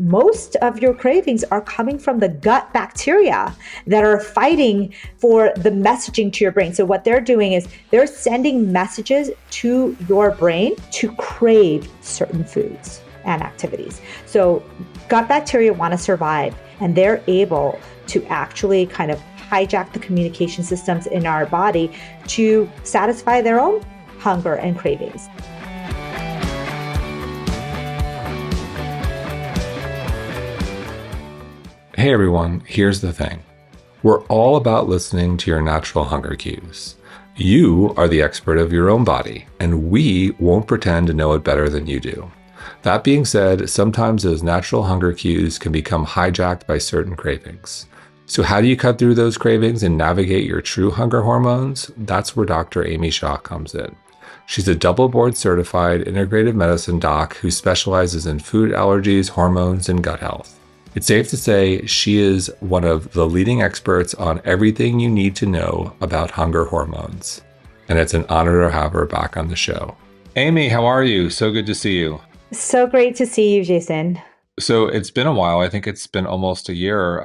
most of your cravings are coming from the gut bacteria that are fighting for the messaging to your brain. So what they're doing is they're sending messages to your brain to crave certain foods and activities. So gut bacteria want to survive, and they're able to actually kind of hijack the communication systems in our body to satisfy their own hunger and cravings. Hey everyone, here's the thing. We're all about listening to your natural hunger cues. You are the expert of your own body, and we won't pretend to know it better than you do. That being said, sometimes those natural hunger cues can become hijacked by certain cravings. So how do you cut through those cravings and navigate your true hunger hormones? That's where Dr. Amy Shah comes in. She's a double board certified integrative medicine doc who specializes in food allergies, hormones, and gut health. It's safe to say she is one of the leading experts on everything you need to know about hunger hormones. And it's an honor to have her back on the show. Amy, how are you? So good to see you. So great to see you, Jason. So it's been a while. I think it's been almost a year.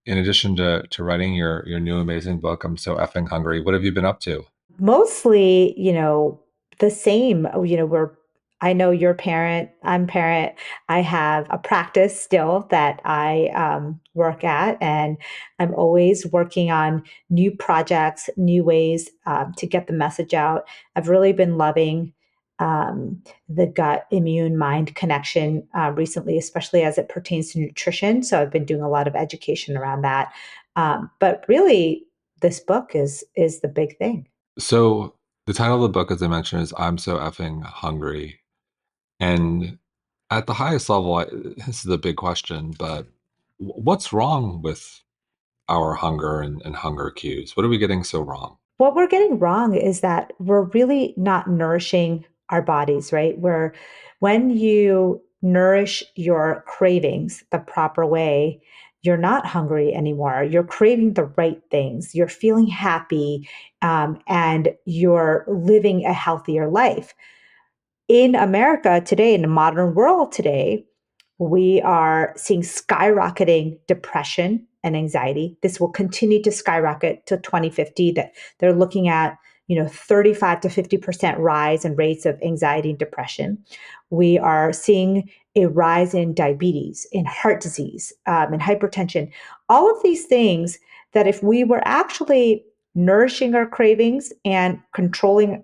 In addition to writing your new amazing book, I'm So Effing Hungry. What have you been up to? Mostly, the same, I know you're a parent, I'm a parent. I have a practice still that I work at, and I'm always working on new projects, new ways to get the message out. I've really been loving the gut immune mind connection recently, especially as it pertains to nutrition. So I've been doing a lot of education around that. But really, this book is the big thing. So the title of the book, as I mentioned, is I'm So Effing Hungry. And at the highest level, this is a big question, but what's wrong with our hunger and hunger cues? What are we getting so wrong? What we're getting wrong is that we're really not nourishing our bodies, right? Where when you nourish your cravings the proper way, you're not hungry anymore. You're craving the right things. You're feeling happy, and you're living a healthier life. In America today, in the modern world today, we are seeing skyrocketing depression and anxiety. This will continue to skyrocket to 2050. That they're looking at, 35 to 50% rise in rates of anxiety and depression. We are seeing a rise in diabetes, in heart disease, in hypertension. All of these things that if we were actually nourishing our cravings and controlling,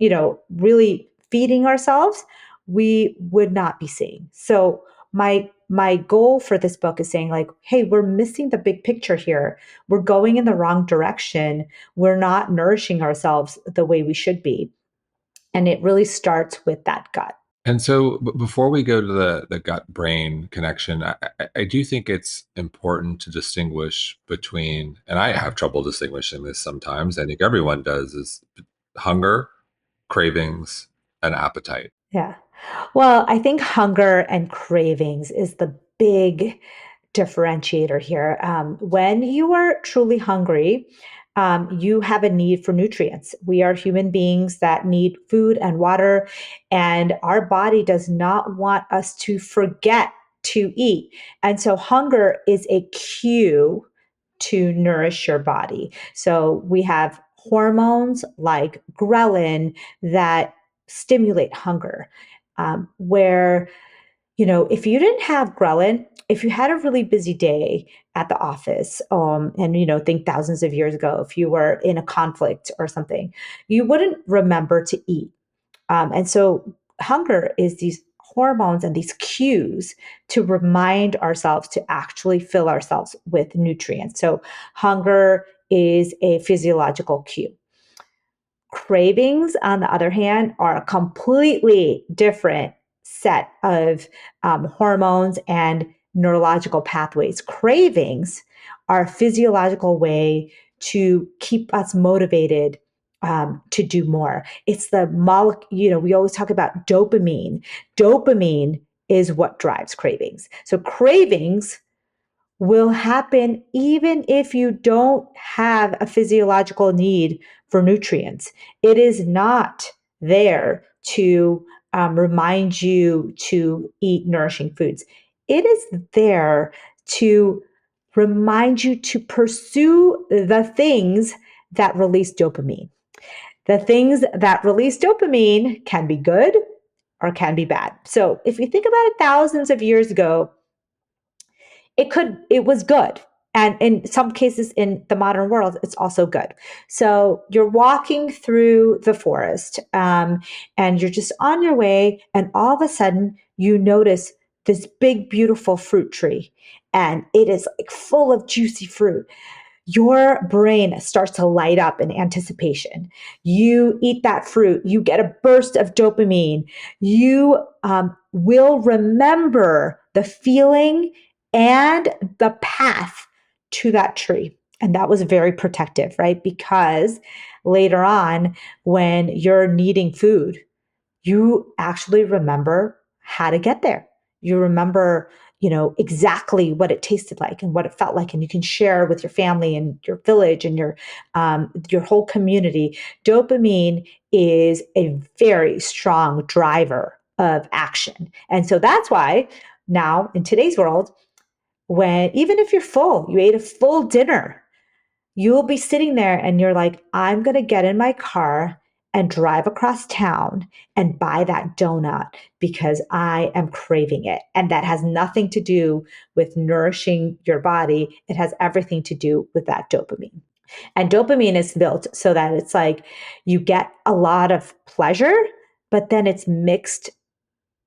really feeding ourselves, we would not be seeing. So my goal for this book is saying, like, hey, we're missing the big picture here. We're going in the wrong direction. We're not nourishing ourselves the way we should be. And it really starts with that gut. And so before we go to the gut brain connection, I do think it's important to distinguish between, and I have trouble distinguishing this sometimes, I think everyone does, is hunger, cravings, and appetite. Yeah. Well, I think hunger and cravings is the big differentiator here. When you are truly hungry, you have a need for nutrients. We are human beings that need food and water, and our body does not want us to forget to eat. And so, hunger is a cue to nourish your body. So, we have hormones like ghrelin that stimulate hunger, where if you didn't have ghrelin, if you had a really busy day at the office, and think thousands of years ago, if you were in a conflict or something, you wouldn't remember to eat. And so hunger is these hormones and these cues to remind ourselves to actually fill ourselves with nutrients. So hunger is a physiological cue. Cravings, on the other hand, are a completely different set of hormones and neurological pathways. Cravings are a physiological way to keep us motivated to do more. It's the molecule, we always talk about dopamine. Dopamine is what drives cravings. So cravings will happen even if you don't have a physiological need for nutrients. It is not there to remind you to eat nourishing foods. it is there to remind you to pursue the things that release dopamine. The things that release dopamine can be good or can be bad. So if you think about it, thousands of years ago, it was good. And in some cases in the modern world, it's also good. So you're walking through the forest, and you're just on your way, and all of a sudden you notice this big, beautiful fruit tree, and it is like full of juicy fruit. Your brain starts to light up in anticipation. You eat that fruit, you get a burst of dopamine. You will remember the feeling and the path to that tree. And that was very protective, right? Because later on, when you're needing food, you actually remember how to get there. You remember, exactly what it tasted like and what it felt like, and you can share with your family and your village and your whole community. Dopamine is a very strong driver of action, and so that's why now in today's world, when even if you're full, you ate a full dinner, you will be sitting there and you're like, I'm going to get in my car and drive across town and buy that donut because I am craving it. And that has nothing to do with nourishing your body. It has everything to do with that dopamine. And dopamine is built so that it's like you get a lot of pleasure, but then it's mixed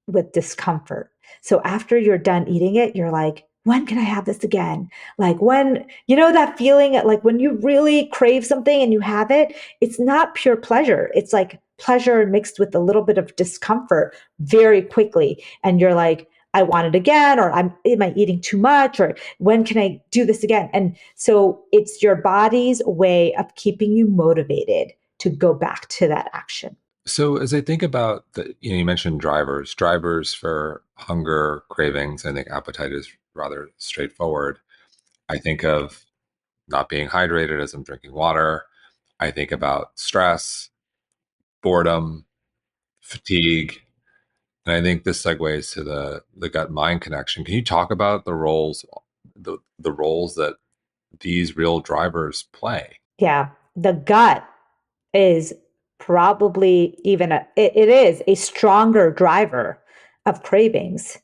with discomfort. So after you're done eating it, you're like, when can I have this again? Like when, that feeling like when you really crave something and you have it, it's not pure pleasure. It's like pleasure mixed with a little bit of discomfort very quickly. And you're like, I want it again, or am I eating too much? Or when can I do this again? And so it's your body's way of keeping you motivated to go back to that action. So as I think about you mentioned drivers for hunger, cravings. I think appetite is rather straightforward. I think of not being hydrated as I'm drinking water. I think about stress, boredom, fatigue, and I think this segues to the gut mind connection. Can you talk about the roles that these real drivers play? Yeah. The gut is probably it is a stronger driver of cravings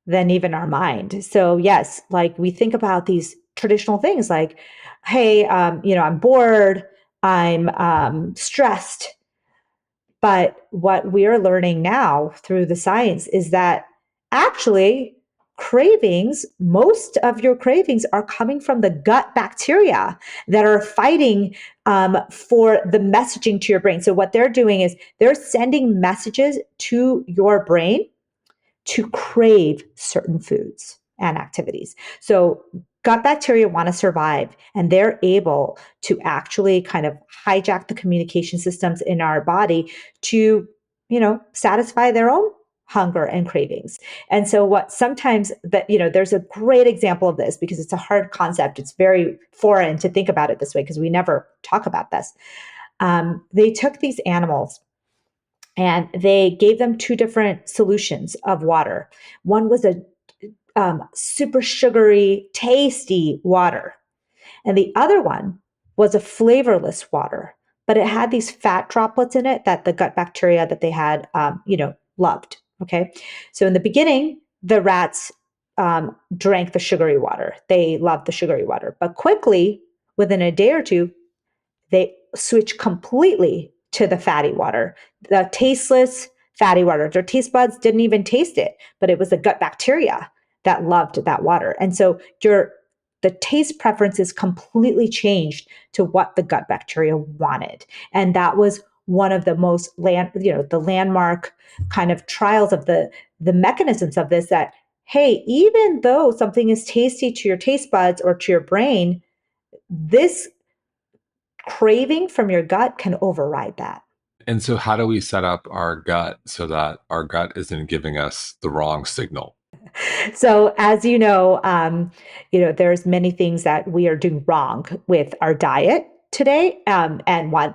than even our mind. So yes, like we think about these traditional things like, hey, I'm bored, I'm stressed. But what we're learning now through the science is that actually most of your cravings are coming from the gut bacteria that are fighting for the messaging to your brain. So what they're doing is they're sending messages to your brain to crave certain foods and activities. So gut bacteria want to survive, and they're able to actually kind of hijack the communication systems in our body to, satisfy their own hunger and cravings. And so what sometimes that, there's a great example of this because it's a hard concept. It's very foreign to think about it this way because we never talk about this. They took these animals and they gave them two different solutions of water. One was a super sugary, tasty water, and the other one was a flavorless water, but it had these fat droplets in it that the gut bacteria that they had, loved. Okay, so in the beginning, the rats drank the sugary water. They loved the sugary water, but quickly, within a day or two, they switch completely to the fatty water, the tasteless fatty water. Their taste buds didn't even taste it, but it was the gut bacteria that loved that water. And so the taste preferences completely changed to what the gut bacteria wanted. And that was one of the most the landmark kind of trials of the mechanisms of this, that hey, even though something is tasty to your taste buds or to your brain, this craving from your gut can override that. And so how do we set up our gut so that our gut isn't giving us the wrong signal? So, as there's many things that we are doing wrong with our diet today, and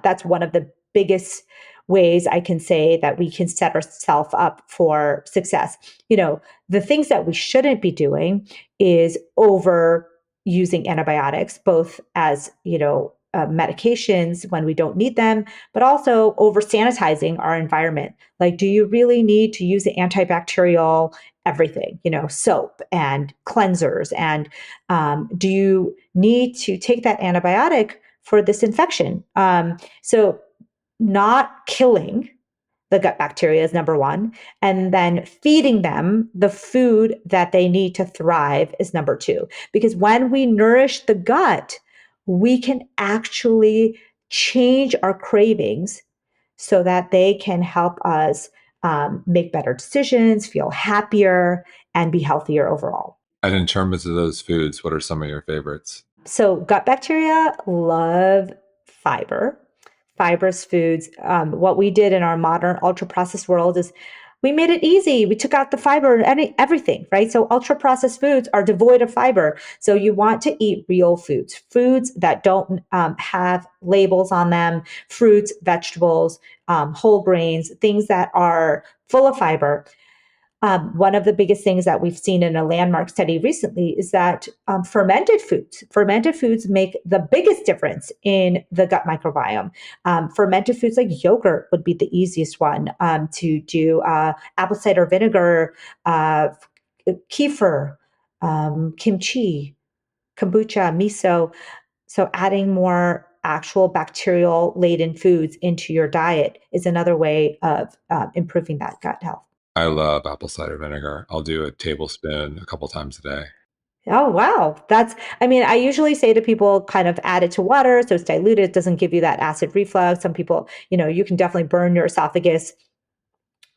that's one of the biggest ways I can say that we can set ourselves up for success. The things that we shouldn't be doing is over using antibiotics, both as, medications when we don't need them, but also over sanitizing our environment. Like, do you really need to use the antibacterial everything, soap and cleansers? And do you need to take that antibiotic for this infection? So, not killing the gut bacteria is number one. And then feeding them the food that they need to thrive is number two. Because when we nourish the gut, we can actually change our cravings so that they can help us make better decisions, feel happier, and be healthier overall. And in terms of those foods, what are some of your favorites? So, gut bacteria love fiber, fibrous foods. What we did in our modern ultra processed world is we made it easy. We took out the fiber and everything, right? So, ultra processed foods are devoid of fiber. So, you want to eat real foods, foods that don't have labels on them, fruits, vegetables, whole grains, things that are full of fiber. One of the biggest things that we've seen in a landmark study recently is that fermented foods make the biggest difference in the gut microbiome. Fermented foods like yogurt would be the easiest one to do. Apple cider vinegar, kefir, kimchi, kombucha, miso. So adding more actual bacterial laden foods into your diet is another way of improving that gut health. I love apple cider vinegar. I'll do a tablespoon a couple times a day. Oh, wow. I usually say to people kind of add it to water so it's diluted. It doesn't give you that acid reflux. Some people, you can definitely burn your esophagus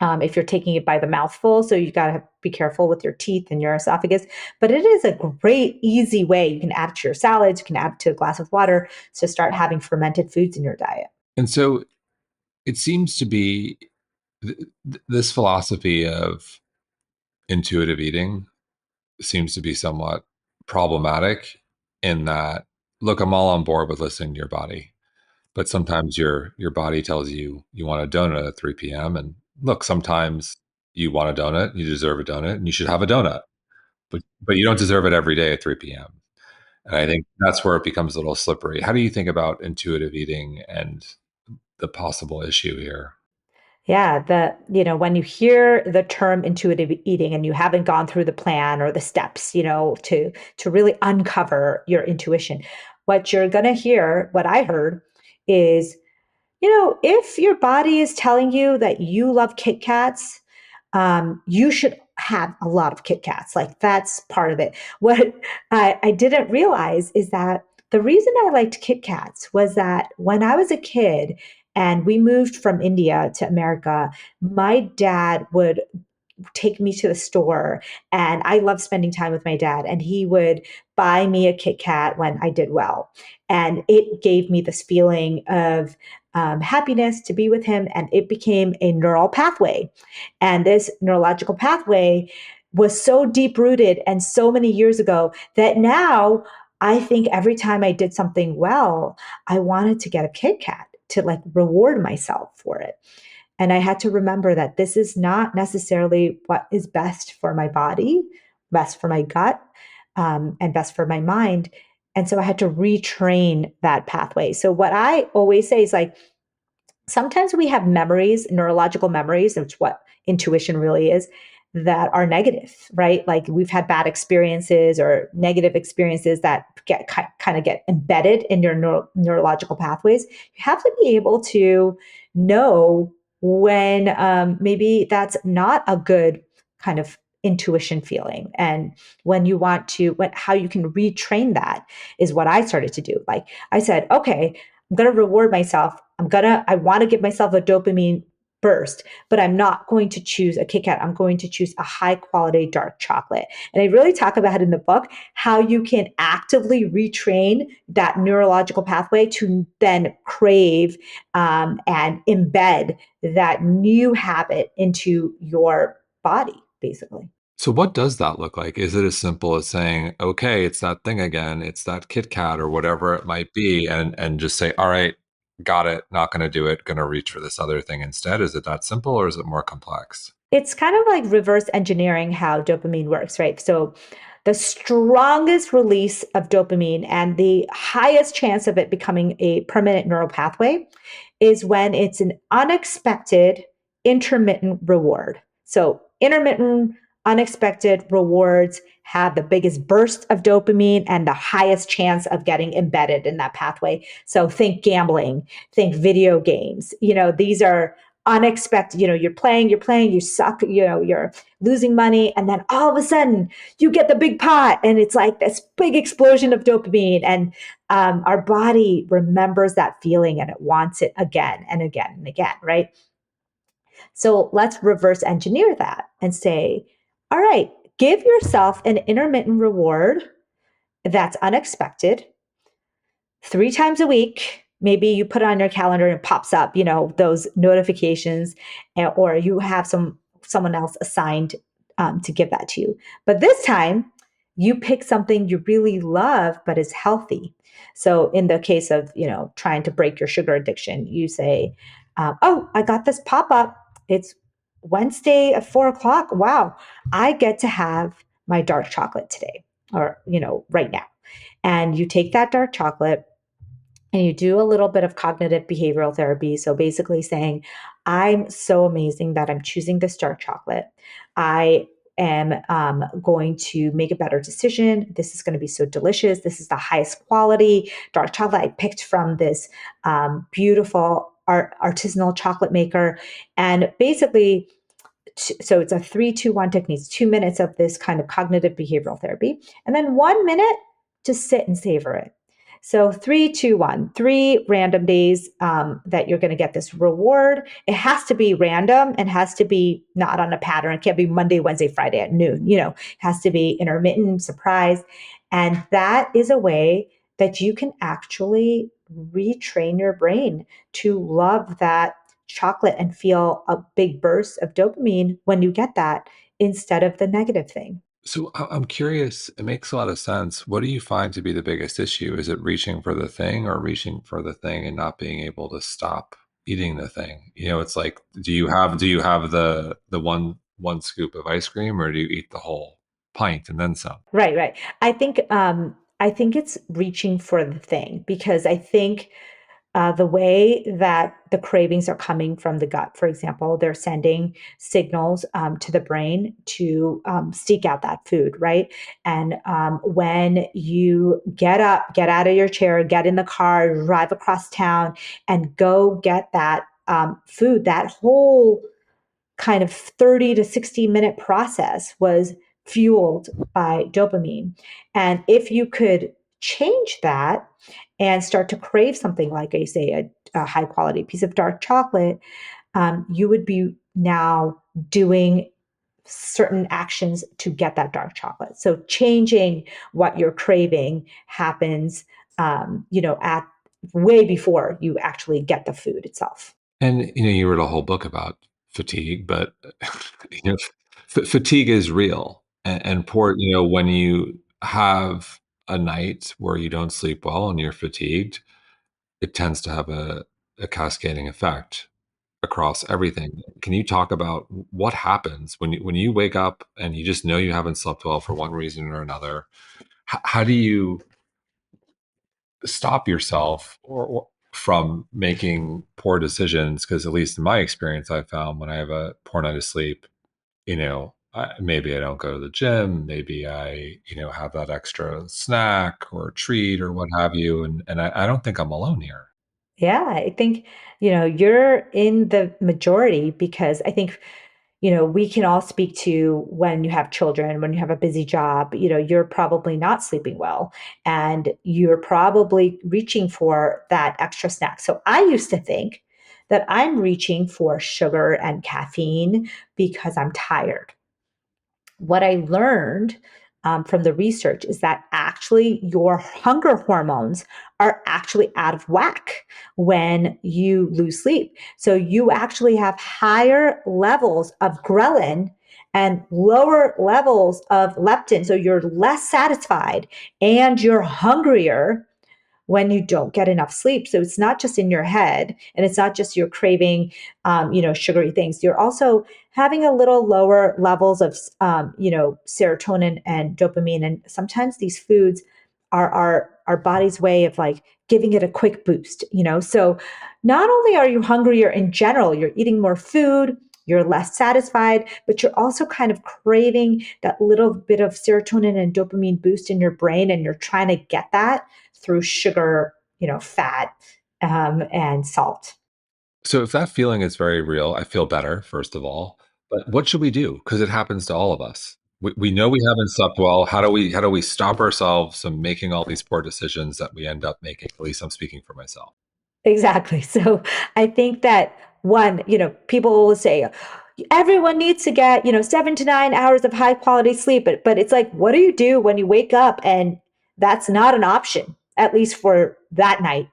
if you're taking it by the mouthful. So you got to be careful with your teeth and your esophagus. But it is a great, easy way. You can add it to your salads, you can add it to a glass of water to start having fermented foods in your diet. And so it seems to be this philosophy of intuitive eating seems to be somewhat problematic in that, look, I'm all on board with listening to your body, but sometimes your body tells you you want a donut at 3 p.m. And look, sometimes you want a donut, you deserve a donut, and you should have a donut, but you don't deserve it every day at 3 p.m. And I think that's where it becomes a little slippery. How do you think about intuitive eating and the possible issue here? Yeah, when you hear the term intuitive eating and you haven't gone through the plan or the steps, to really uncover your intuition, what you're going to hear, what I heard is, if your body is telling you that you love Kit Kats, you should have a lot of Kit Kats. Like, that's part of it. What I didn't realize is that the reason I liked Kit Kats was that when I was a kid and we moved from India to America, my dad would take me to the store, and I love spending time with my dad, and he would buy me a Kit Kat when I did well. And it gave me this feeling of happiness to be with him, and it became a neural pathway. And this neurological pathway was so deep rooted and so many years ago that now I think every time I did something well, I wanted to get a Kit Kat to like reward myself for it. And I had to remember that this is not necessarily what is best for my body, best for my gut, and best for my mind. And so I had to retrain that pathway. So what I always say is like, sometimes we have memories, neurological memories, which what intuition really is, that are negative, right? Like we've had bad experiences or negative experiences that kind of get embedded in your neurological pathways. You have to be able to know when maybe that's not a good kind of intuition feeling, and when you want to, how you can retrain that is what I started to do. Like I said, okay, I'm going to reward myself. I want to give myself a dopamine burst, but I'm not going to choose a Kit Kat. I'm going to choose a high quality dark chocolate. And I really talk about it in the book, how you can actively retrain that neurological pathway to then crave and embed that new habit into your body, basically. So what does that look like? Is it as simple as saying, okay, it's that thing again, it's that Kit Kat or whatever it might be, and just say, all right, got it, not going to do it, going to reach for this other thing instead? Is it that simple or is it more complex? It's kind of like reverse engineering how dopamine works, right? So the strongest release of dopamine and the highest chance of it becoming a permanent neural pathway is when it's an unexpected intermittent reward. So intermittent, unexpected rewards have the biggest burst of dopamine and the highest chance of getting embedded in that pathway. So think gambling, think video games. These are unexpected. You're playing, you suck, you're losing money, and then all of a sudden you get the big pot, and it's like this big explosion of dopamine, and our body remembers that feeling and it wants it again and again and again, right? So let's reverse engineer that and say, all right, give yourself an intermittent reward that's unexpected 3 times a week. Maybe you put it on your calendar and it pops up, those notifications, or you have someone else assigned to give that to you. But this time, you pick something you really love but is healthy. So in the case of trying to break your sugar addiction, you say, "Oh, I got this pop up. It's Wednesday at 4 o'clock. Wow, I get to have my dark chocolate today, or right now." And you take that dark chocolate and you do a little bit of cognitive behavioral therapy. So basically saying, I'm so amazing that I'm choosing this dark chocolate. I am going to make a better decision. This is going to be so delicious. This is the highest quality dark chocolate I picked from this beautiful artisanal chocolate maker. And basically, so it's a 3-2-1 technique, 2 minutes of this kind of cognitive behavioral therapy, and then 1 minute to sit and savor it. So 3-2-1, 3 random days that you're going to get this reward. It has to be random and has to be not on a pattern. It can't be Monday, Wednesday, Friday at noon. It has to be intermittent, surprise. And that is a way that you can actually retrain your brain to love that chocolate and feel a big burst of dopamine when you get that instead of the negative thing. So I'm curious, it makes a lot of sense. What do you find to be the biggest issue? Is it reaching for the thing or reaching for the thing and not being able to stop eating the thing? It's like, do you have the one scoop of ice cream or do you eat the whole pint and then some? Right, right. I think it's reaching for the thing, because I think the way that the cravings are coming from the gut, for example, they're sending signals to the brain to seek out that food, right? And when you get up, get out of your chair, get in the car, drive across town, and go get that food, that whole kind of 30 to 60-minute process was fueled by dopamine. And if you could change that and start to crave something like, I say, a high quality piece of dark chocolate, you would be now doing certain actions to get that dark chocolate. So changing what you're craving happens, at way before you actually get the food itself. And you wrote a whole book about fatigue, but you know, fatigue is real. And poor, when you have a night where you don't sleep well and you're fatigued, it tends to have a cascading effect across everything. Can you talk about what happens when you wake up and you just know you haven't slept well for one reason or another? How do you stop yourself or from making poor decisions? Because at least in my experience, I found when I have a poor night of sleep, maybe I don't go to the gym, maybe I have that extra snack or treat or what have you, and I don't think I'm alone here. Yeah, I think, you're in the majority, because I think, we can all speak to when you have children, when you have a busy job, you're probably not sleeping well and you're probably reaching for that extra snack. So I used to think that I'm reaching for sugar and caffeine because I'm tired. What I learned from the research is that actually your hunger hormones are actually out of whack when you lose sleep. So you actually have higher levels of ghrelin and lower levels of leptin. So you're less satisfied and you're hungrier when you don't get enough sleep. So it's not just in your head, and it's not just you're craving, sugary things. You're also having a little lower levels of, serotonin and dopamine. And sometimes these foods are our body's way of like giving it a quick boost. So not only are you hungrier in general, you're eating more food, you're less satisfied, but you're also kind of craving that little bit of serotonin and dopamine boost in your brain. And you're trying to get that through sugar, fat, and salt. So if that feeling is very real, I feel better, first of all. But what should we do? Because it happens to all of us. We know we haven't slept well. How do we stop ourselves from making all these poor decisions that we end up making? At least I'm speaking for myself. Exactly. So I think that one, people will say everyone needs to get, 7 to 9 hours of high quality sleep. But it's like, what do you do when you wake up and that's not an option, at least for that night?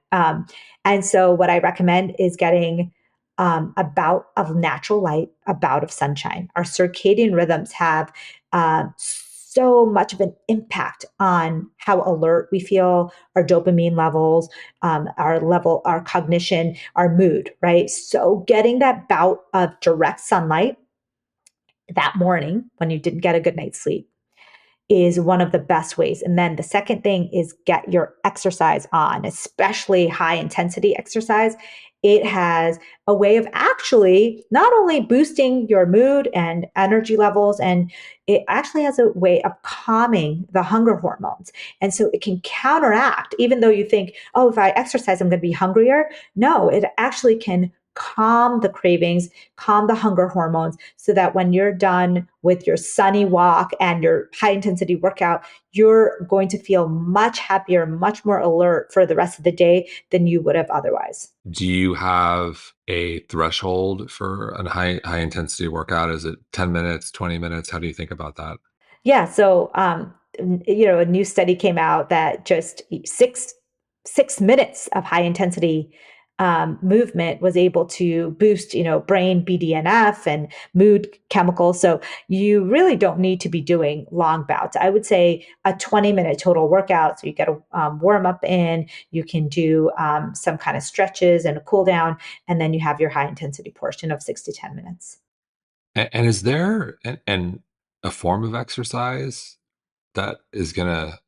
And so what I recommend is getting a bout of natural light, a bout of sunshine. Our circadian rhythms have so much of an impact on how alert we feel, our dopamine levels, our cognition, our mood, right? So getting that bout of direct sunlight that morning when you didn't get a good night's sleep is one of the best ways. And then the second thing is get your exercise on, especially high intensity exercise. It has a way of actually not only boosting your mood and energy levels, and it actually has a way of calming the hunger hormones. And so it can counteract, even though you think, oh, if I exercise, I'm going to be hungrier. No, it actually can calm the cravings, calm the hunger hormones, so that when you're done with your sunny walk and your high intensity workout, you're going to feel much happier, much more alert for the rest of the day than you would have otherwise. Do you have a threshold for a high intensity workout? Is it 10 minutes, 20 minutes? How do you think about that? Yeah. So, a new study came out that just 6 minutes of high intensity movement was able to boost, brain BDNF and mood chemicals. So you really don't need to be doing long bouts. I would say a 20-minute total workout. So you get a warm up in, you can do some kind of stretches and a cool down, and then you have your high intensity portion of 6 to 10 minutes. And is there a form of exercise that is going to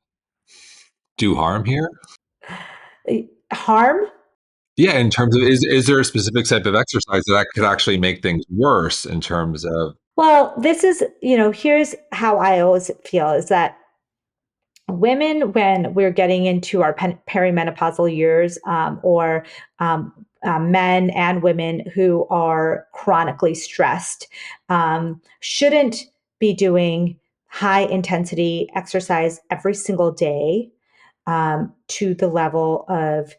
do harm here? Harm? Yeah, in terms of is there a specific type of exercise that could actually make things worse in terms of Well, this is, here's how I always feel is that women, when we're getting into our perimenopausal years, or men and women who are chronically stressed, shouldn't be doing high intensity exercise every single day, to the level of,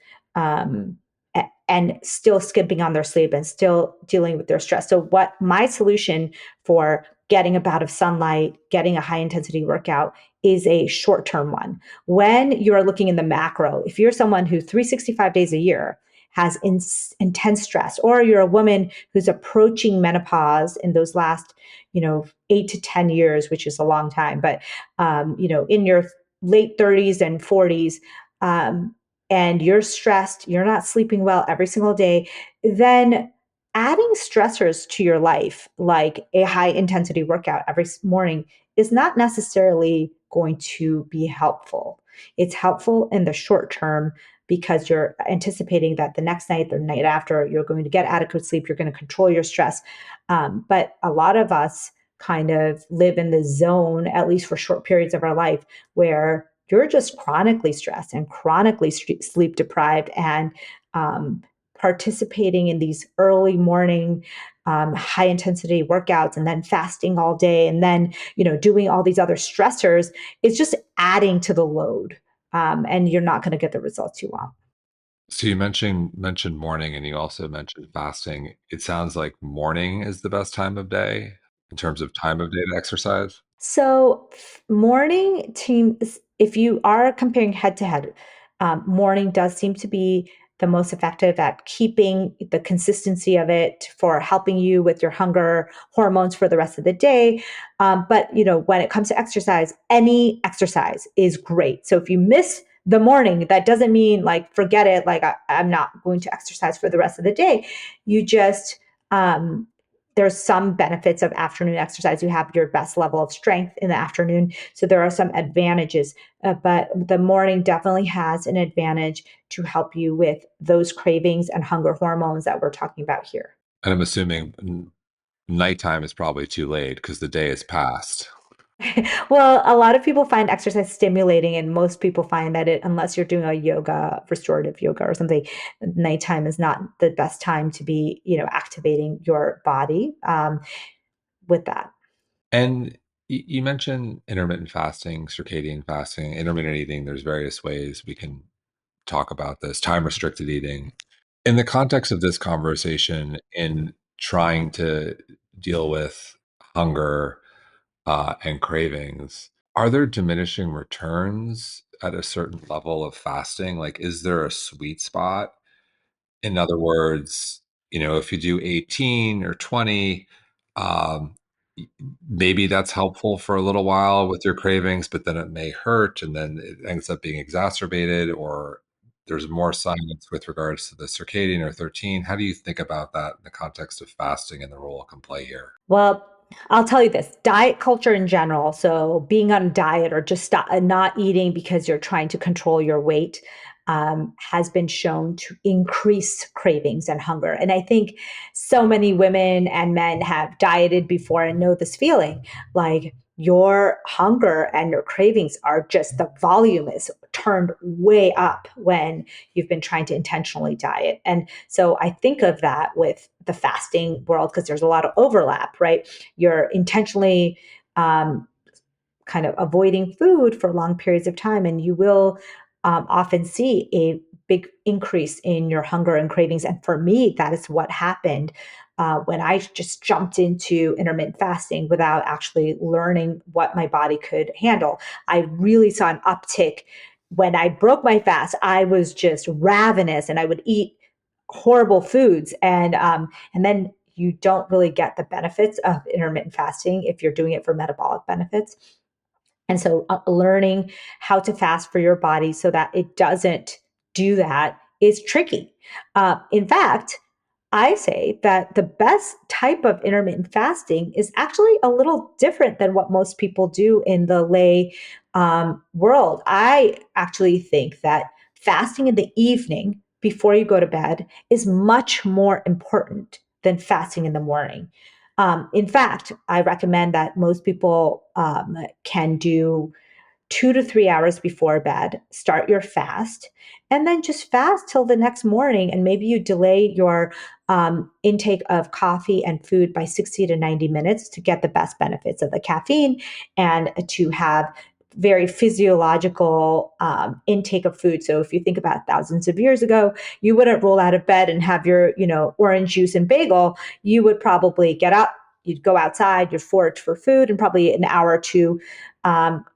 and still skimping on their sleep and still dealing with their stress. So, what my solution for getting a bout of sunlight, getting a high intensity workout is a short term one. When you're looking in the macro, if you're someone who 365 days a year has intense stress, or you're a woman who's approaching menopause in those last, 8 to 10 years, which is a long time, but, in your late 30s and 40s, um, and you're stressed, you're not sleeping well every single day, then adding stressors to your life, like a high intensity workout every morning, is not necessarily going to be helpful. It's helpful in the short term because you're anticipating that the next night, the night after, you're going to get adequate sleep, you're going to control your stress. But a lot of us kind of live in the zone, at least for short periods of our life, where you're just chronically stressed and chronically sleep deprived, and participating in these early morning high intensity workouts, and then fasting all day, and then doing all these other stressors is just adding to the load, and you're not going to get the results you want. so you mentioned morning and you also mentioned fasting. It sounds like morning is the best time of day in terms of time of day to exercise. So, morning teams, if you are comparing head to head, morning does seem to be the most effective at keeping the consistency of it for helping you with your hunger hormones for the rest of the day. But when it comes to exercise, any exercise is great. So if you miss the morning. That doesn't mean like forget it, like I'm not going to exercise for the rest of the day. You just there's some benefits of afternoon exercise. You have your best level of strength in the afternoon, so there are some advantages. But the morning definitely has an advantage to help you with those cravings and hunger hormones that we're talking about here. And I'm assuming nighttime is probably too late because the day is past. Well, a lot of people find exercise stimulating, and most people find that unless you're doing a yoga, restorative yoga or something, nighttime is not the best time to be, activating your body with that. And you mentioned intermittent fasting, circadian fasting, intermittent eating. There's various ways we can talk about this, time restricted eating. In the context of this conversation, in trying to deal with hunger and cravings, are there diminishing returns at a certain level of fasting? Like, is there a sweet spot? In other words, if you do 18 or 20, um, y- maybe that's helpful for a little while with your cravings, but then it may hurt and then it ends up being exacerbated, or there's more science with regards to the circadian or 13. How do you think about that in the context of fasting and the role it can play here? Well, I'll tell you this, diet culture in general. So, being on a diet or just not eating because you're trying to control your weight has been shown to increase cravings and hunger. And I think so many women and men have dieted before and know this feeling, like your hunger and your cravings are just, the volume is turned way up when you've been trying to intentionally diet. And so I think of that with the fasting world because there's a lot of overlap, right? You're intentionally um, kind of avoiding food for long periods of time, and you will often see a big increase in your hunger and cravings. And for me, that is what happened when I just jumped into intermittent fasting without actually learning what my body could handle. I really saw an uptick when I broke my fast. I was just ravenous, and I would eat horrible foods, and then you don't really get the benefits of intermittent fasting if you're doing it for metabolic benefits. And so, learning how to fast for your body so that it doesn't do that is tricky. In fact, I say that the best type of intermittent fasting is actually a little different than what most people do in the lay world. I actually think that fasting in the evening before you go to bed is much more important than fasting in the morning. In fact, I recommend that most people can do 2 to 3 hours before bed, start your fast, and then just fast till the next morning. And maybe you delay your intake of coffee and food by 60 to 90 minutes to get the best benefits of the caffeine and to have very physiological intake of food. So if you think about thousands of years ago, you wouldn't roll out of bed and have your, orange juice and bagel. You would probably get up, you'd go outside, you'd forage for food, and probably an hour or two,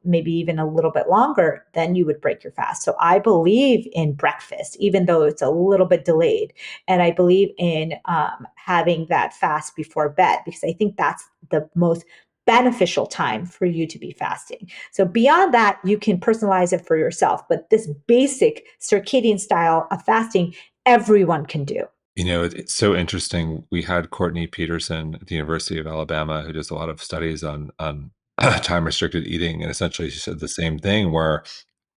maybe even a little bit longer, then you would break your fast. So I believe in breakfast, even though it's a little bit delayed. And I believe in having that fast before bed because I think that's the most beneficial time for you to be fasting. So beyond that, you can personalize it for yourself. But this basic circadian style of fasting, everyone can do. It's so interesting. We had Courtney Peterson at the University of Alabama, who does a lot of studies on time restricted eating, and essentially she said the same thing. Where,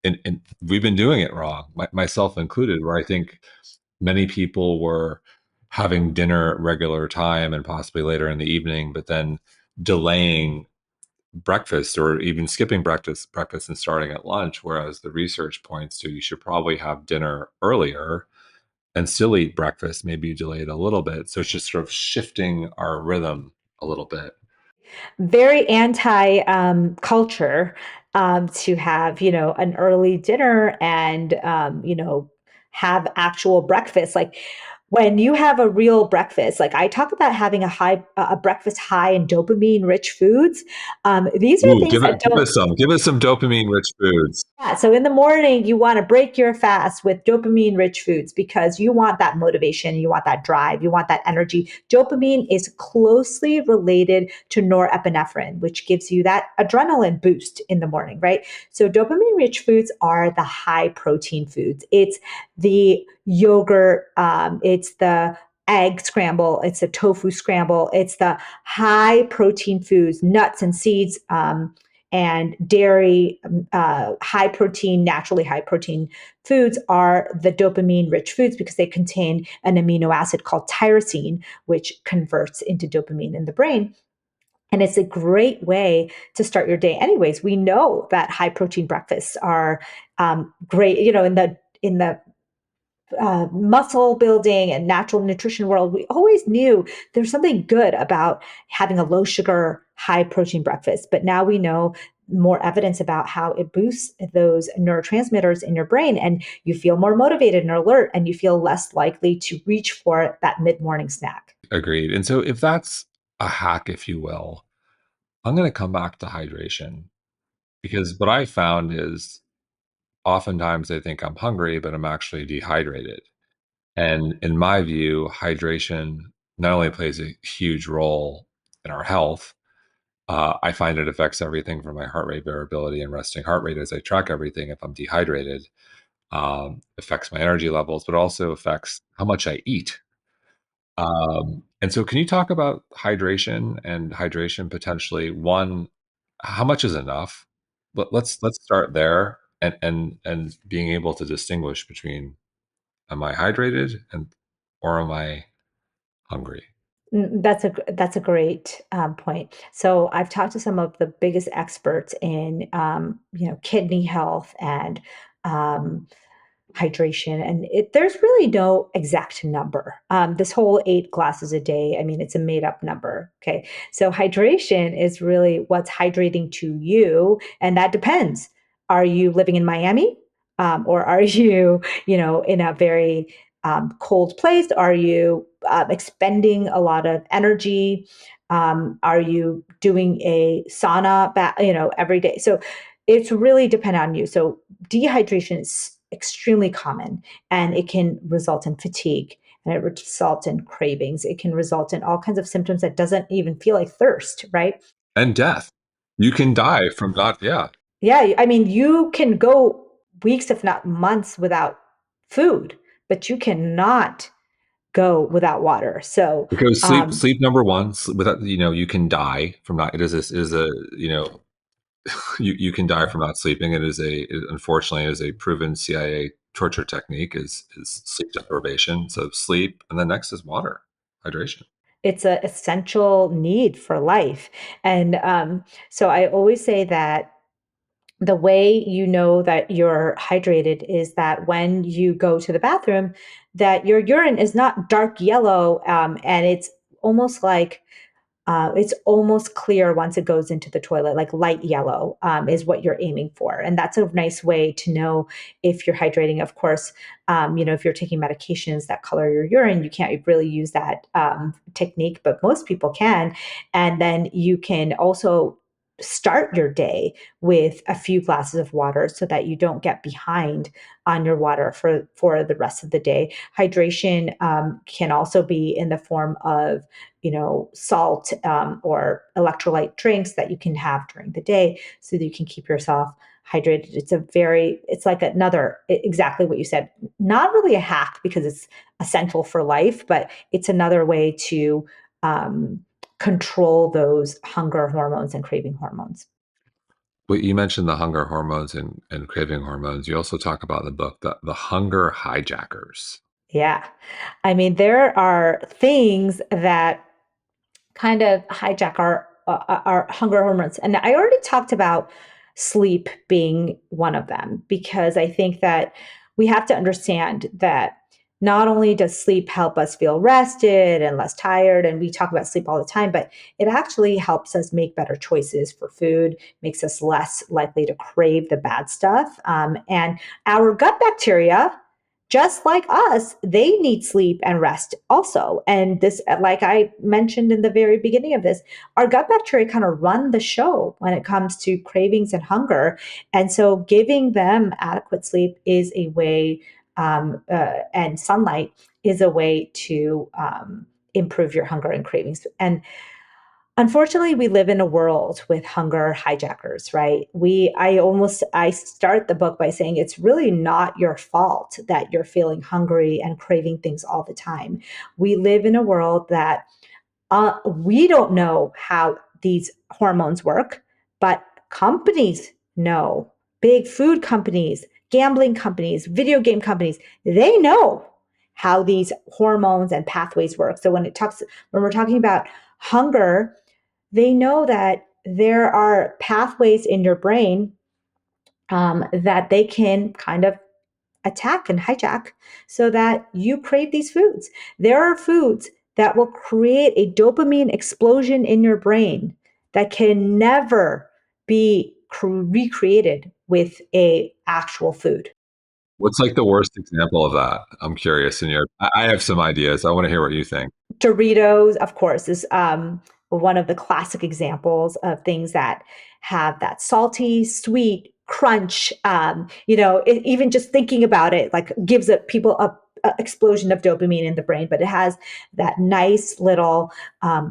and we've been doing it wrong, myself included. Where I think many people were having dinner at regular time and possibly later in the evening, but then delaying breakfast or even skipping breakfast and starting at lunch. Whereas the research points to you should probably have dinner earlier and still eat breakfast. Maybe you delay it a little bit. So it's just sort of shifting our rhythm a little bit. Very anti culture to have, an early dinner and, have actual breakfast. Like when you have a real breakfast, like I talk about having a breakfast high in dopamine rich foods. These are Ooh, things that give don't us some dopamine rich foods. Yeah, so in the morning, you want to break your fast with dopamine rich foods because you want that motivation, you want that drive, you want that energy. Dopamine is closely related to norepinephrine, which gives you that adrenaline boost in the morning, right? So, dopamine rich foods are the high protein foods. It's the yogurt, it's the egg scramble, it's the tofu scramble, it's the high protein foods, nuts and seeds. And dairy, high protein, naturally high protein foods are the dopamine rich foods because they contain an amino acid called tyrosine, which converts into dopamine in the brain. And it's a great way to start your day. Anyways, we know that high protein breakfasts are great. In the muscle building and natural nutrition world, we always knew there's something good about having a low sugar, high protein breakfast. But now we know more evidence about how it boosts those neurotransmitters in your brain, and you feel more motivated and alert, and you feel less likely to reach for that mid morning snack. Agreed. And so, if that's a hack, if you will, I'm going to come back to hydration because what I found is oftentimes I think I'm hungry, but I'm actually dehydrated. And in my view, hydration not only plays a huge role in our health, I find it affects everything from my heart rate variability and resting heart rate as I track everything. If I'm dehydrated, affects my energy levels, but also affects how much I eat. And so, can you talk about hydration and hydration potentially? One, how much is enough? Let's start there, and being able to distinguish between am I hydrated and or am I hungry? That's a great point. So I've talked to some of the biggest experts in kidney health and um, hydration, and there's really no exact number. This whole 8 glasses a day, I mean, it's a made up number. Okay, so hydration is really what's hydrating to you, and that depends. Are you living in Miami, or are you, in a very cold place? Are you expending a lot of energy? Are you doing a sauna, every day? So it's really dependent on you. So dehydration is extremely common, and it can result in fatigue, and it results in cravings. It can result in all kinds of symptoms that doesn't even feel like thirst, right? And death. You can die from not, yeah. Yeah, I mean, you can go weeks, if not months, without food, but you cannot go without water. So, Because um, sleep number one, without, you can die from not, it is a, you can die from not sleeping. Unfortunately, it is a proven CIA torture technique is sleep deprivation. So sleep, and then next is water, hydration. it's an essential need for life. And so I always say that the way you know that you're hydrated is that when you go to the bathroom, that your urine is not dark yellow, and it's almost clear once it goes into the toilet, like light yellow, is what you're aiming for. And that's a nice way to know if you're hydrating. Of course, if you're taking medications that color your urine, you can't really use that technique, but most people can. And then you can also start your day with a few glasses of water so that you don't get behind on your water for the rest of the day. Hydration can also be in the form of salt, or electrolyte drinks that you can have during the day so that you can keep yourself hydrated. It's like exactly what you said, not really a hack because it's essential for life, but it's another way to um, control those hunger hormones and craving hormones. Well, you mentioned the hunger hormones and craving hormones. You also talk about in the book the hunger hijackers. Yeah. I mean, there are things that kind of hijack our hunger hormones. And I already talked about sleep being one of them because I think that we have to understand that not only does sleep help us feel rested and less tired, and we talk about sleep all the time, but it actually helps us make better choices for food, makes us less likely to crave the bad stuff. And our gut bacteria just like us, they need sleep and rest also. And this, like I mentioned in the very beginning of this, our gut bacteria kind of run the show when it comes to cravings and hunger. And so giving them adequate sleep is a way, and sunlight is a way to improve your hunger and cravings. And unfortunately, we live in a world with hunger hijackers, right? I start the book by saying it's really not your fault that you're feeling hungry and craving things all the time. We live in a world that we don't know how these hormones work, but companies know. Big food companies, gambling companies, video game companies, they know how these hormones and pathways work. So when we're talking about hunger, they know that there are pathways in your brain that they can kind of attack and hijack so that you crave these foods. There are foods that will create a dopamine explosion in your brain that can never be recreated with a actual food. What's like the worst example of that? I'm curious. I have some ideas. I want to hear what you think. Doritos, of course, is one of the classic examples of things that have that salty, sweet crunch. Even just thinking about it, like gives people a explosion of dopamine in the brain. But it has that nice little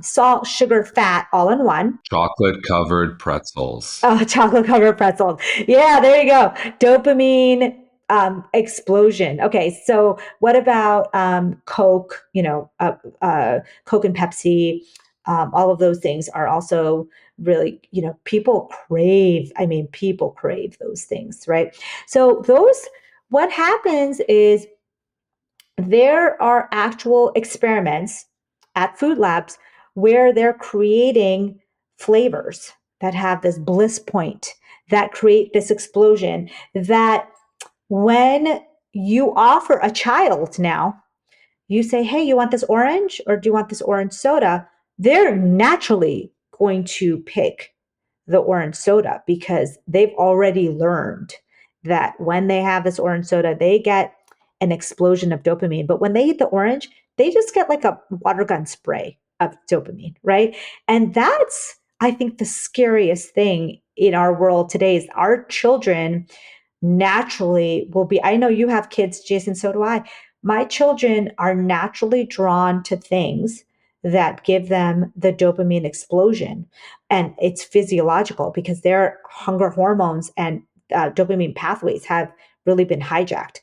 salt, sugar, fat, all in one. Chocolate covered pretzels. Oh, chocolate covered pretzels. Yeah, there you go. Dopamine explosion. Okay, so what about Coke? Coke and Pepsi. All of those things are also really, people crave. I mean, people crave those things, right? So what happens is there are actual experiments at food labs where they're creating flavors that have this bliss point that create this explosion that when you offer a child now, you say, hey, you want this orange or do you want this orange soda? They're naturally going to pick the orange soda because they've already learned that when they have this orange soda, they get an explosion of dopamine. But when they eat the orange, they just get like a water gun spray of dopamine, right? And that's, I think, the scariest thing in our world today is our children naturally will be. I know you have kids, Jason, so do I. My children are naturally drawn to things that give them the dopamine explosion. And it's physiological because their hunger hormones and dopamine pathways have really been hijacked.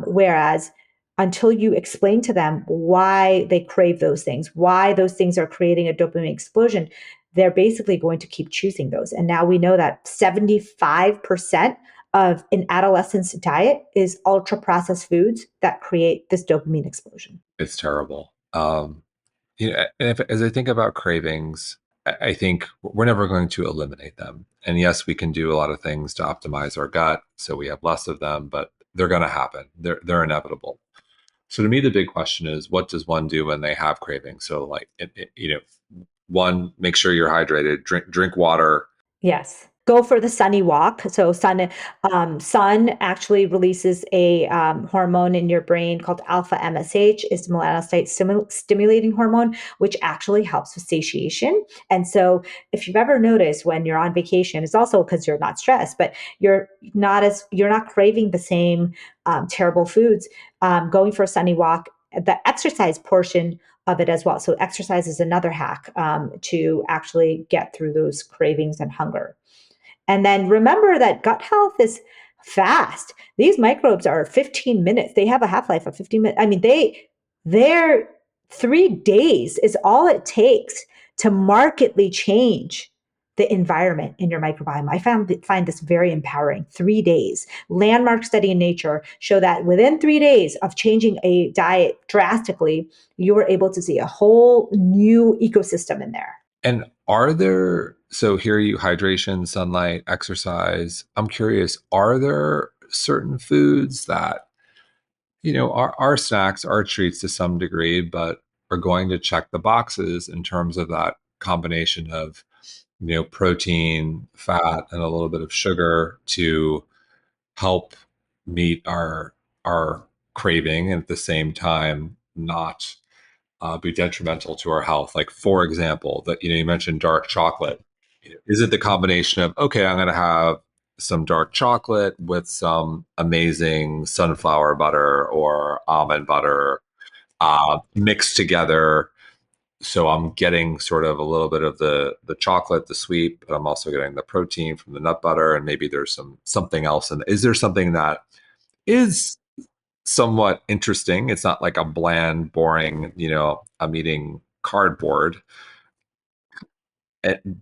Whereas until you explain to them why they crave those things, why those things are creating a dopamine explosion, they're basically going to keep choosing those. And now we know that 75% of an adolescent's diet is ultra processed foods that create this dopamine explosion. It's terrible. As I think about cravings, I think we're never going to eliminate them. And yes, we can do a lot of things to optimize our gut so we have less of them, but they're going to happen. They're inevitable. So to me, the big question is, what does one do when they have cravings? So like, one, make sure you're hydrated, drink water. Yes. Go for the sunny walk. So sun actually releases a hormone in your brain called alpha MSH. It's the melanocyte stimulating hormone, which actually helps with satiation. And so if you've ever noticed when you're on vacation, it's also because you're not stressed, but you're not craving the same terrible foods. Going for a sunny walk, the exercise portion of it as well. So exercise is another hack to actually get through those cravings and hunger. And then remember that gut health is fast. These microbes are 15 minutes. They have a half-life of 15 minutes. I mean, they're 3 days is all it takes to markedly change the environment in your microbiome. I find this very empowering. 3 days. Landmark study in Nature show that within 3 days of changing a diet drastically, you were able to see a whole new ecosystem in there. And so here you hydration, sunlight, exercise. I'm curious, are there certain foods that, are snacks, are treats to some degree, but are going to check the boxes in terms of that combination of, protein, fat, and a little bit of sugar to help meet our craving and at the same time not be detrimental to our health? Like, for example, that you mentioned dark chocolate. Is it the combination of, okay, I'm going to have some dark chocolate with some amazing sunflower butter or almond butter mixed together, so I'm getting sort of a little bit of the chocolate, the sweet, but I'm also getting the protein from the nut butter, and maybe there's something else. And is there something that is somewhat interesting? It's not like a bland, boring, I'm eating cardboard,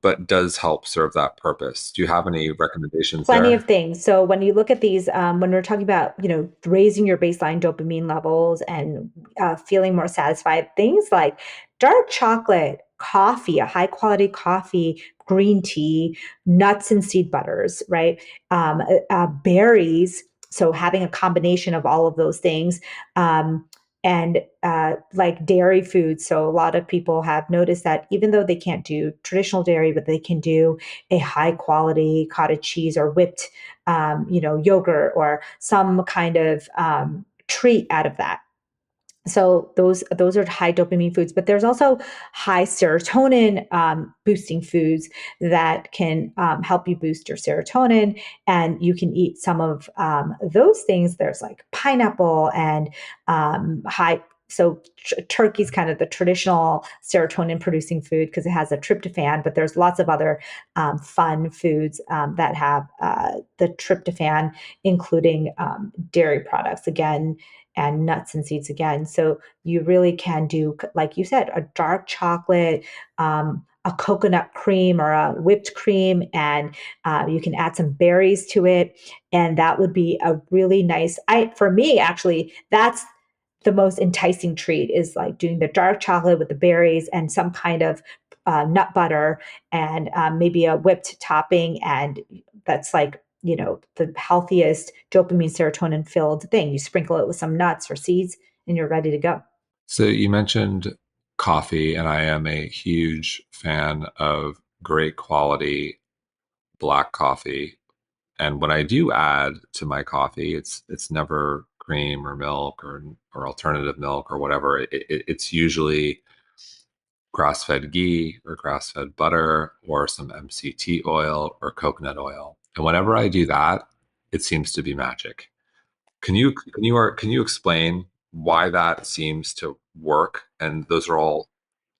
but does help serve that purpose. Do you have any recommendations Plenty of there? things. So when you look at these, when we're talking about, raising your baseline dopamine levels and feeling more satisfied, things like dark chocolate, coffee, a high quality coffee, green tea, nuts and seed butters, right? Berries. So having a combination of all of those things. And like dairy foods. So a lot of people have noticed that even though they can't do traditional dairy, but they can do a high quality cottage cheese or whipped, yogurt or some kind of treat out of that. So those are high dopamine foods, but there's also high serotonin boosting foods that can help you boost your serotonin, and you can eat some of those things. There's like pineapple and high. So turkey's kind of the traditional serotonin producing food because it has a tryptophan, but there's lots of other fun foods that have the tryptophan, including dairy products again, and nuts and seeds again. So you really can do, like you said, a dark chocolate, a coconut cream or a whipped cream, and you can add some berries to it. And that would be a really nice, for me, actually, that's the most enticing treat is like doing the dark chocolate with the berries and some kind of nut butter and maybe a whipped topping. And that's like, the healthiest dopamine serotonin filled thing. You sprinkle it with some nuts or seeds and you're ready to go. So you mentioned coffee, and I am a huge fan of great quality black coffee. And when I do add to my coffee, it's never cream or milk or alternative milk or whatever. It's usually grass-fed ghee or grass-fed butter or some MCT oil or coconut oil. And whenever I do that, it seems to be magic. Can you explain why that seems to work? And those are all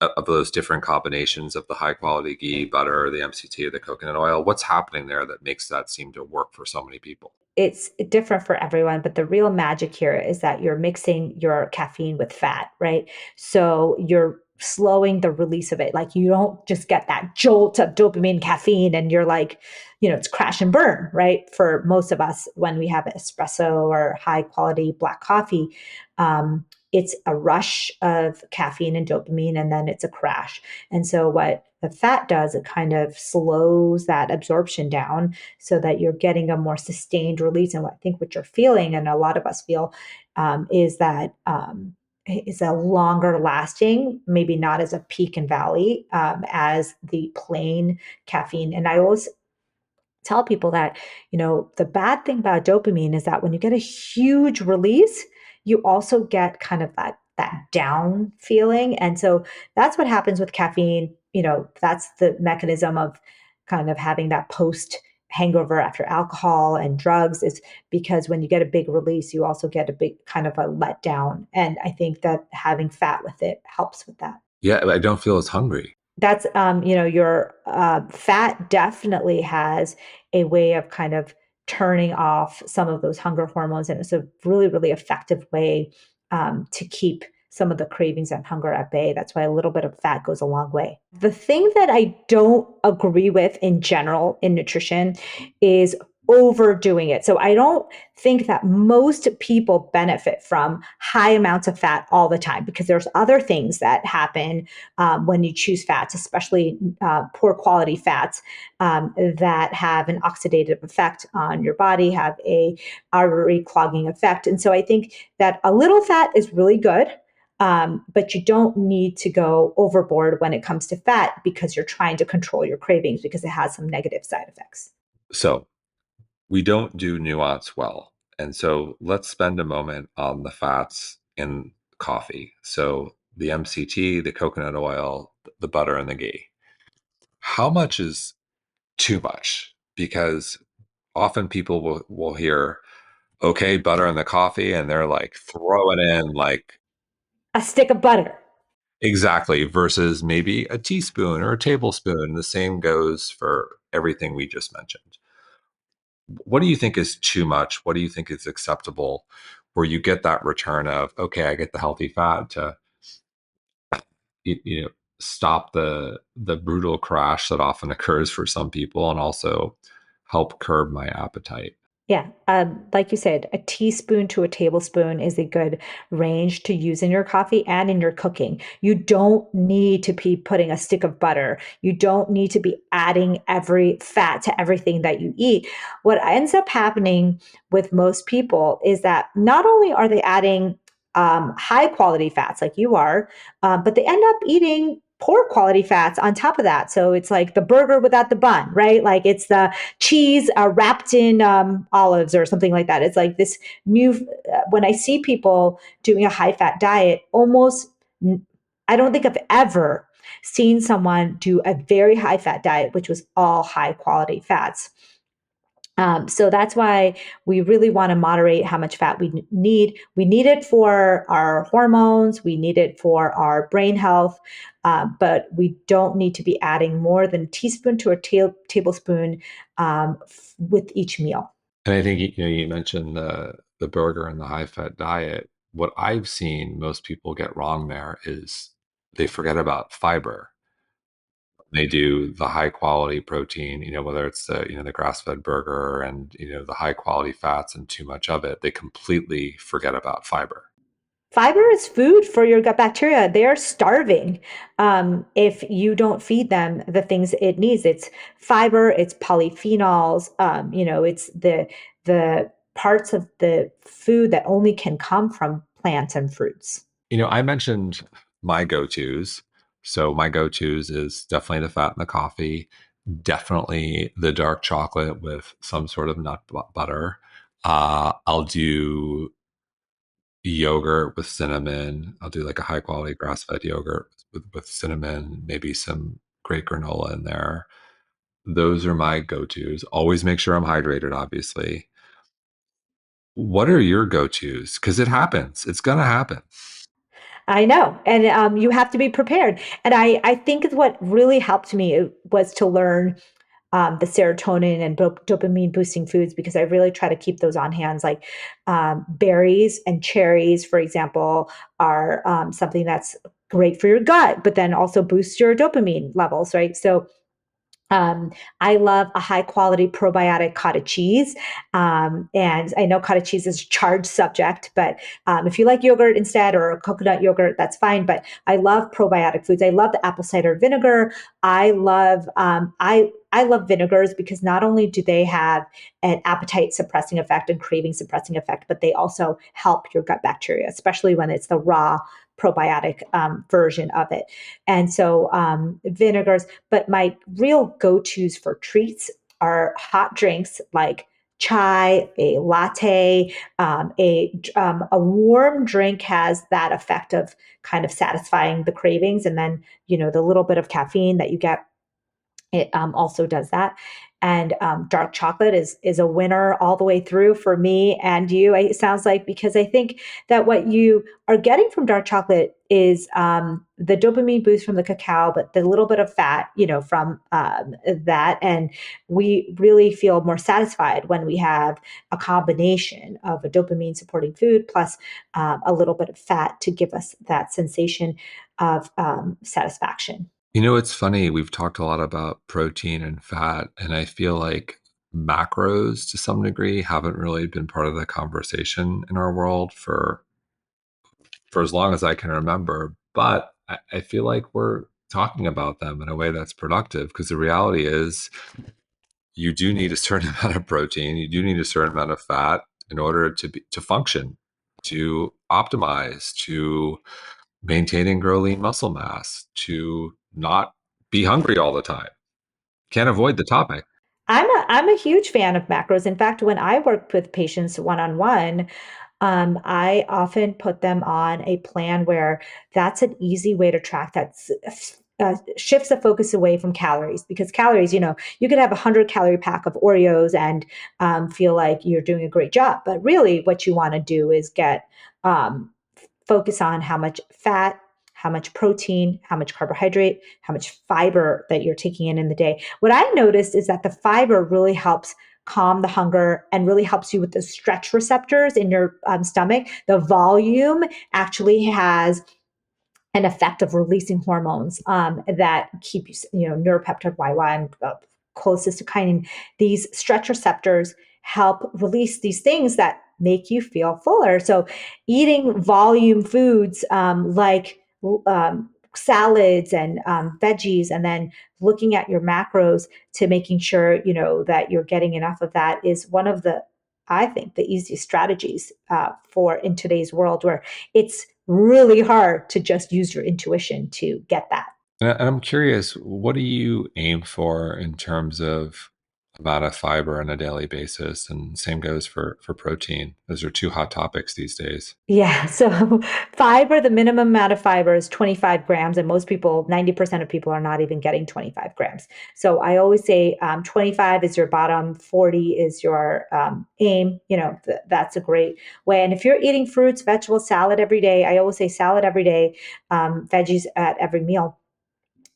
of those different combinations of the high quality ghee, butter, the MCT, or the coconut oil. What's happening there that makes that seem to work for so many people? It's different for everyone, but the real magic here is that you're mixing your caffeine with fat, right? So you're slowing the release of it. Like you don't just get that jolt of dopamine caffeine and you're like, it's crash and burn, right? For most of us, when we have espresso or high quality black coffee, it's a rush of caffeine and dopamine and then it's a crash. And so what the fat does, it kind of slows that absorption down so that you're getting a more sustained release. And what I think what you're feeling, and a lot of us feel, is that is a longer lasting, maybe not as a peak and valley as the plain caffeine. And I always tell people that, the bad thing about dopamine is that when you get a huge release, you also get kind of that down feeling. And so that's what happens with caffeine. That's the mechanism of kind of having that post hangover after alcohol and drugs is because when you get a big release, you also get a big kind of a letdown. And I think that having fat with it helps with that. Yeah, I don't feel as hungry. That's your fat definitely has a way of kind of turning off some of those hunger hormones, and it's a really really effective way to keep some of the cravings and hunger at bay. That's why a little bit of fat goes a long way. The thing that I don't agree with in general in nutrition is overdoing it. So I don't think that most people benefit from high amounts of fat all the time because there's other things that happen when you choose fats, especially poor quality fats that have an oxidative effect on your body, have a artery clogging effect. And so I think that a little fat is really good. But you don't need to go overboard when it comes to fat because you're trying to control your cravings because it has some negative side effects. So we don't do nuance well. And so let's spend a moment on the fats in coffee. So the MCT, the coconut oil, the butter, and the ghee. How much is too much? Because often people will hear, okay, butter in the coffee, and they're like throwing in like A stick of butter. exactly versus maybe a teaspoon or a tablespoon. The same goes for everything we just mentioned. What do you think is too much? What do you think is acceptable where you get that return of, okay, I get the healthy fat to you know stop the brutal crash that often occurs for some people and also help curb my appetite. Yeah, like you said, a teaspoon to a tablespoon is a good range to use in your coffee and in your cooking. You don't need to be putting a stick of butter. You don't need to be adding every fat to everything that you eat. What ends up happening with most people is that not only are they adding high quality fats like you are, but they end up eating poor quality fats on top of that. So it's like the burger without the bun, right? Like it's the cheese wrapped in olives or something like that. It's like this new, when I see people doing a high fat diet, almost, I don't think I've ever seen someone do a very high fat diet, which was all high quality fats. So that's why we really want to moderate how much fat we need. We need it for our hormones, we need it for our brain health, but we don't need to be adding more than a teaspoon to a tablespoon with each meal. And I think you mentioned the burger and the high fat diet. What I've seen most people get wrong there is they forget about fiber. They do the high quality protein, whether it's the grass fed burger and the high quality fats and too much of it, they completely forget about fiber. Fiber is food for your gut bacteria. They are starving if you don't feed them the things it needs. It's fiber, it's polyphenols, it's the parts of the food that only can come from plants and fruits. I mentioned my go-tos. So my go-tos is definitely the fat in the coffee, definitely the dark chocolate with some sort of nut butter. I'll do yogurt with cinnamon. I'll do like a high quality grass fed yogurt with cinnamon, maybe some great granola in there. Those are my go-tos. Always make sure I'm hydrated, obviously. What are your go-tos? Because it happens. It's gonna happen. I know. And you have to be prepared. And I think what really helped me was to learn the serotonin and dopamine boosting foods because I really try to keep those on hands. Like berries and cherries, for example, are something that's great for your gut, but then also boosts your dopamine levels, right? So I love a high quality probiotic cottage cheese. And I know cottage cheese is a charged subject, but if you like yogurt instead or coconut yogurt, that's fine. But I love probiotic foods. I love the apple cider vinegar. I love vinegars because not only do they have an appetite suppressing effect and craving suppressing effect, but they also help your gut bacteria, especially when it's the raw probiotic version of it. And so vinegars, but my real go-tos for treats are hot drinks like chai, a latte, a warm drink has that effect of kind of satisfying the cravings, and then the little bit of caffeine that you get it also does that. And dark chocolate is a winner all the way through for me and you. It sounds like because I think that what you are getting from dark chocolate is the dopamine boost from the cacao, but the little bit of fat, from that, and we really feel more satisfied when we have a combination of a dopamine supporting food plus a little bit of fat to give us that sensation of satisfaction. It's funny. We've talked a lot about protein and fat, and I feel like macros to some degree haven't really been part of the conversation in our world for as long as I can remember. But I feel like we're talking about them in a way that's productive because the reality is you do need a certain amount of protein, you do need a certain amount of fat in order to function, to optimize, to maintain and grow lean muscle mass, to not be hungry all the time. Can't avoid the topic. I'm a huge fan of macros. In fact, when I work with patients one on one, I often put them on a plan where that's an easy way to track that shifts the focus away from calories because calories, you could have 100-calorie pack of Oreos and feel like you're doing a great job. But really, what you want to do is get um, focus on how much fat, how much protein, how much carbohydrate, how much fiber that you're taking in the day. What I noticed is that the fiber really helps calm the hunger and really helps you with the stretch receptors in your stomach. The volume actually has an effect of releasing hormones that keep you, neuropeptide YY and cholecystokinin. These stretch receptors help release these things that make you feel fuller. So, eating volume foods like salads and veggies, and then looking at your macros to making sure that you're getting enough of that is one of the, I think, the easiest strategies for in today's world where it's really hard to just use your intuition to get that. And I'm curious, what do you aim for in terms of amount of fiber on a daily basis? And same goes for protein. Those are two hot topics these days. Yeah. So fiber, the minimum amount of fiber is 25 grams. And most people, 90% of people are not even getting 25 grams. So I always say 25 is your bottom, 40 is your aim. That's a great way. And if you're eating fruits, vegetables, salad every day, I always say salad every day, veggies at every meal,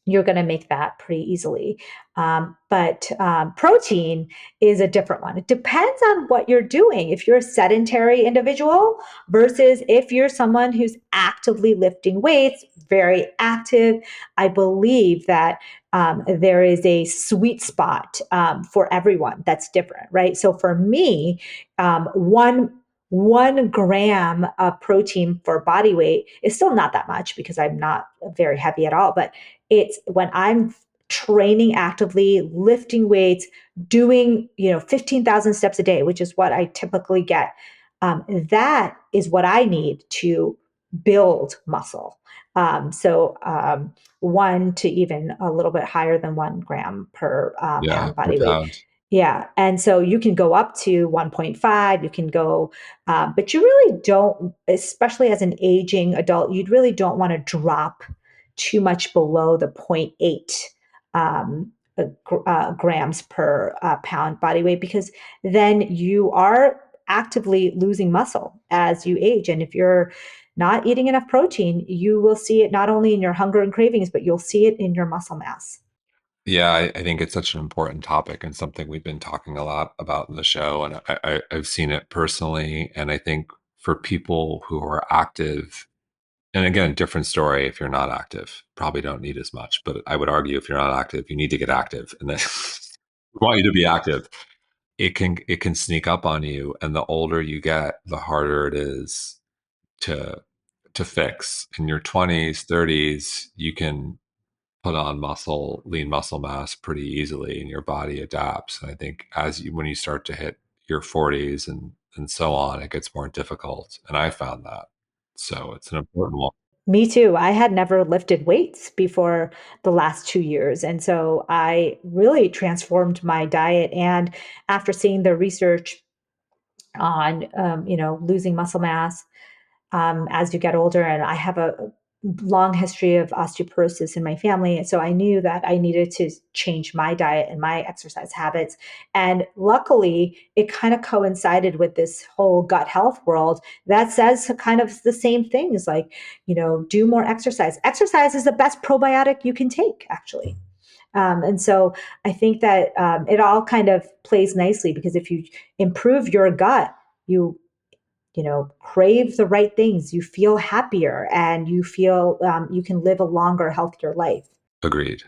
you're going to make that pretty easily. But protein is a different one. It depends on what you're doing. If you're a sedentary individual versus if you're someone who's actively lifting weights, very active, I believe that there is a sweet spot for everyone that's different, right? So for me, one gram of protein for body weight is still not that much because I'm not very heavy at all. But it's when I'm training actively, lifting weights, doing 15,000 steps a day, which is what I typically get. That is what I need to build muscle. So 1 to even a little bit higher than 1 gram per Yeah, pound per body weight. pound. Yeah. And so you can go up to 1.5, you can go, but you really don't, especially as an aging adult, you really don't want to drop too much below the zero point 0.8 grams per pound body weight, because then you are actively losing muscle as you age. And if you're not eating enough protein, you will see it not only in your hunger and cravings, but you'll see it in your muscle mass. Yeah, I think it's such an important topic and something we've been talking a lot about in the show. And I've seen it personally. And I think for people who are active, and again, different story if you're not active, probably don't need as much. But I would argue if you're not active, you need to get active. And then we want you to be active. It can sneak up on you. And the older you get, the harder it is to to fix. In your 20s, 30s, you can put on lean muscle mass pretty easily, and your body adapts. And I think when you start to hit your 40s and so on, it gets more difficult. And I found that. So it's an important one. Me too. I had never lifted weights before the last 2 years. And so I really transformed my diet. And after seeing the research on, losing muscle mass as you get older, and I have a long history of osteoporosis in my family. And so I knew that I needed to change my diet and my exercise habits. And luckily, it kind of coincided with this whole gut health world that says kind of the same things like, do more exercise. Exercise is the best probiotic you can take, actually. And so I think that it all kind of plays nicely because if you improve your gut, crave the right things, you feel happier and you feel you can live a longer, healthier life. Agreed.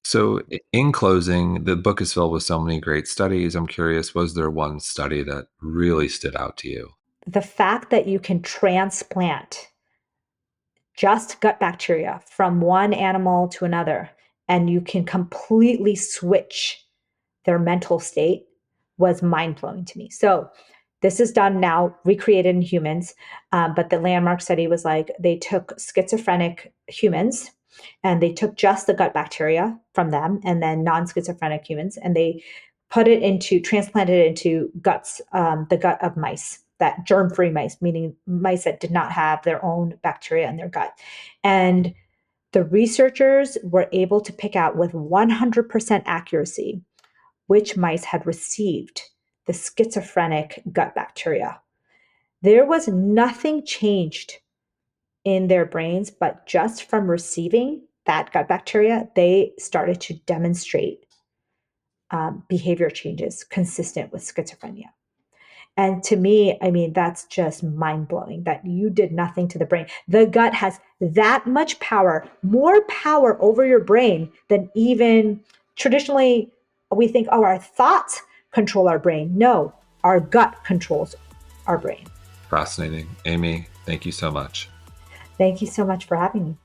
So, in closing, the book is filled with so many great studies. I'm curious, was there one study that really stood out to you? The fact that you can transplant just gut bacteria from one animal to another and you can completely switch their mental state was mind blowing to me. So, this is done now, recreated in humans. But the landmark study was like they took schizophrenic humans And they took just the gut bacteria from them and then non-schizophrenic humans, and they transplanted it into the gut of mice, that germ-free mice, meaning mice that did not have their own bacteria in their gut. And the researchers were able to pick out with 100% accuracy which mice had received the schizophrenic gut bacteria. There was nothing changed in their brains, but just from receiving that gut bacteria, they started to demonstrate behavior changes consistent with schizophrenia. And to me, I mean, that's just mind blowing that you did nothing to the brain. The gut has that much power, more power over your brain than even traditionally we think, oh, our thoughts control our brain. No, our gut controls our brain. Fascinating. Amy, thank you so much. Thank you so much for having me.